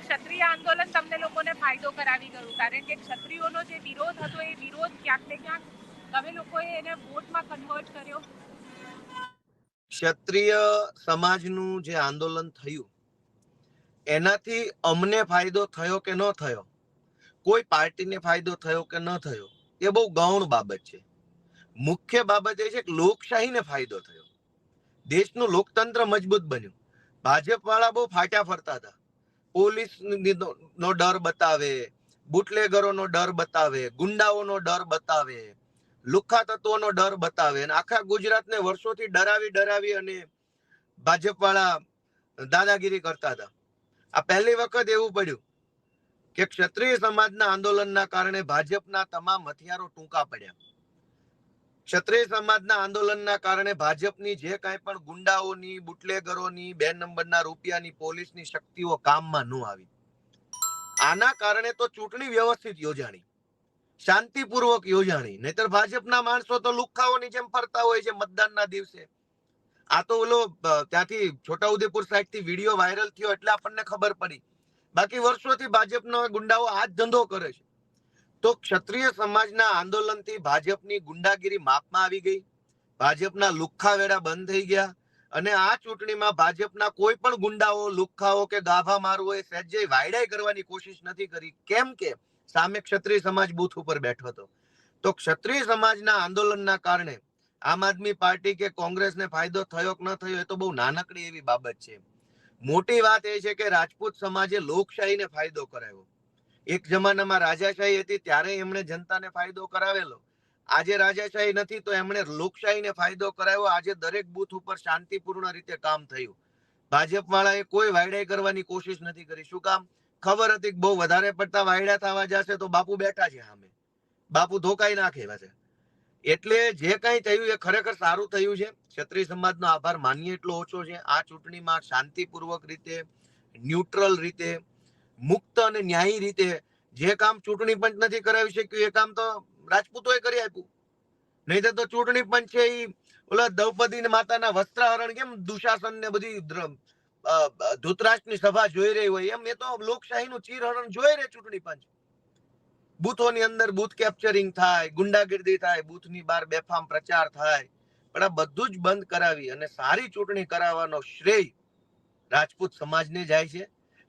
ક્ષત્રિય આંદોલન તમને લોકોને ફાયદો કરાવી ગયું, કારણ કે ક્ષત્રિયોનો જે વિરોધ હતો એ વિરોધ ક્યાંક ને ક્યાંક તમે લોકોએ એને વોટમાં કન્વર્ટ કર્યો. ક્ષત્રિય સમાજનું જે આંદોલન થયું એનાથી અમને ફાયદો થયો કે ન થયો, કોઈ પાર્ટીને ફાયદો થયો કે ન થયો, એ બહુ ગૌણ બાબત છે. મુખ્ય બાબત એ છે કે લોકશાહીને ફાયદો થયો, દેશનું લોકતંત્ર મજબૂત બન્યું. ભાજપ વાળા બહુ ફાટ્યા ફરતા હતા, પોલીસ નો ડર બતાવે, બુટલેગરોનો ડર બતાવે, ગુંડાઓનો ડર બતાવે, લુખ્ખા તત્વોનો ડર બતાવે, અને આખા ગુજરાતને વર્ષોથી ડરાવી અને ભાજપ વાળા દાદાગીરી કરતા હતા. આ પહેલી વખત એવું પડ્યું કે ક્ષત્રિય સમાજના આંદોલનના કારણે ભાજપના તમામ હથિયારો ટૂંકા પડ્યા. ક્ષત્રિય સમાજના આંદોલનના કારણે ભાજપની જે કાંઈ પણ ગુંડાઓની, બુટલેગરોની, 2 નંબરના રૂપિયાની પોલીસની શક્તિઓ કામમાં ન આવી. આના કારણે તો ચૂંટણી વ્યવસ્થિત યોજાણી, શાંતિપૂર્વક યોજાણી. નહીતર ભાજપના માણસો તો લુખ્ખાઓની જેમ ફરતા હોય છે મતદાનના દિવસે. આ તો ઓલો ત્યાંથી છોટાઉદેપુર સાઈડ થી વિડીયો વાયરલ થયો એટલે આપણને ખબર પડી, બાકી વર્ષોથી ભાજપના ગુંડાઓ આ જ ધંધો કરે છે. તો ક્ષત્રિય સમાજના આંદોલનથી ભાજપની ગુંડાગીરી માપમાં આવી ગઈ, ભાજપના લુખ્ખા વેડા બંધ થઈ ગયા, અને આ ચૂંટણીમાં ભાજપના કોઈ પણ ગુંડાઓ, લુખ્ખાઓ કે ગાભા મારવો એ સહેજે વાયડાઈ કરવાની કોશિશ નથી કરી. કેમ કે સામે ક્ષત્રિય સમાજ બૂથ ઉપર બેઠો હતો. તો ક્ષત્રિય સમાજના આંદોલનના કારણે આમ આદમી પાર્ટી કે કોંગ્રેસને ફાયદો થયો કે ન થયો એ તો બહુ નાનકડી એવી બાબત છે. મોટી વાત એ છે કે રાજપૂત સમાજે લોકશાહીને ફાયદો કરાવ્યો. એક જમાનામાં રાજાશાહી હતી ત્યારે એમણે જનતાને ફાયદો કરાવેલો. આજે રાજાશાહી નથી તો એમણે લોકશાહીને ફાયદો કરાવ્યો. આજે દરેક બૂથ ઉપર શાંતિપૂર્ણ રીતે કામ થયું. ભાજપ વાળાએ કોઈ વાયડાઈ કરવાની કોશિશ નથી કરી. શું કામ? ખબર હતી કે બહુ વધારે પડતા વાયડા થવા જશે તો બાપુ બેઠા છે સામે, બાપુ ધોકાઈ નાખે છે. એટલે જે કઈ થયું એ ખરેખર સારું થયું છે. ક્ષત્રિય સમાજનો આભાર માનીએ એટલો ઓછો છે. આ ચૂંટણીમાં શાંતિપૂર્વક રીતે, ન્યુટ્રલ રીતે, મુક્ત અને ન્યાયી રીતે જે કામ ચૂંટણી પંચ નથી કરાવી શક્યું એ કામ તો રાજપૂતોએ કરી આપ્યું. નહીં તો ચૂંટણી પંચ છે એ ઓલા દ્રૌપદી માતાના વસ્ત્રાહરણ કેમ દુશાસન ને બધી ધૃતરાષ્ટ્રની સભા જોઈ રહી હોય એમ એ તો લોકશાહીનું ચીરહરણ જોઈ રહે ચૂંટણી પંચ. બૂથોની અંદર બૂથ કેપ્ચરિંગ થાય, ગુંડાગીર્દી થાય, બૂથની બહાર બેફામ પ્રચાર થાય, પણ આ બધું જ બંધ કરાવી અને સારી ચૂંટણી કરાવવાનો શ્રેય રાજપૂત સમાજને જાય છે.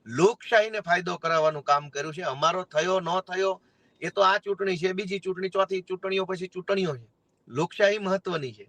લોકશાહીને ફાયદો કરાવવાનું કામ કર્યું છે. અમારો થયો ન થયો એ તો આ ચૂંટણી છે, બીજી ચૂંટણી, ચોથી ચૂંટણીઓ પછી ચૂંટણીઓ છે. લોકશાહી મહત્વની છે.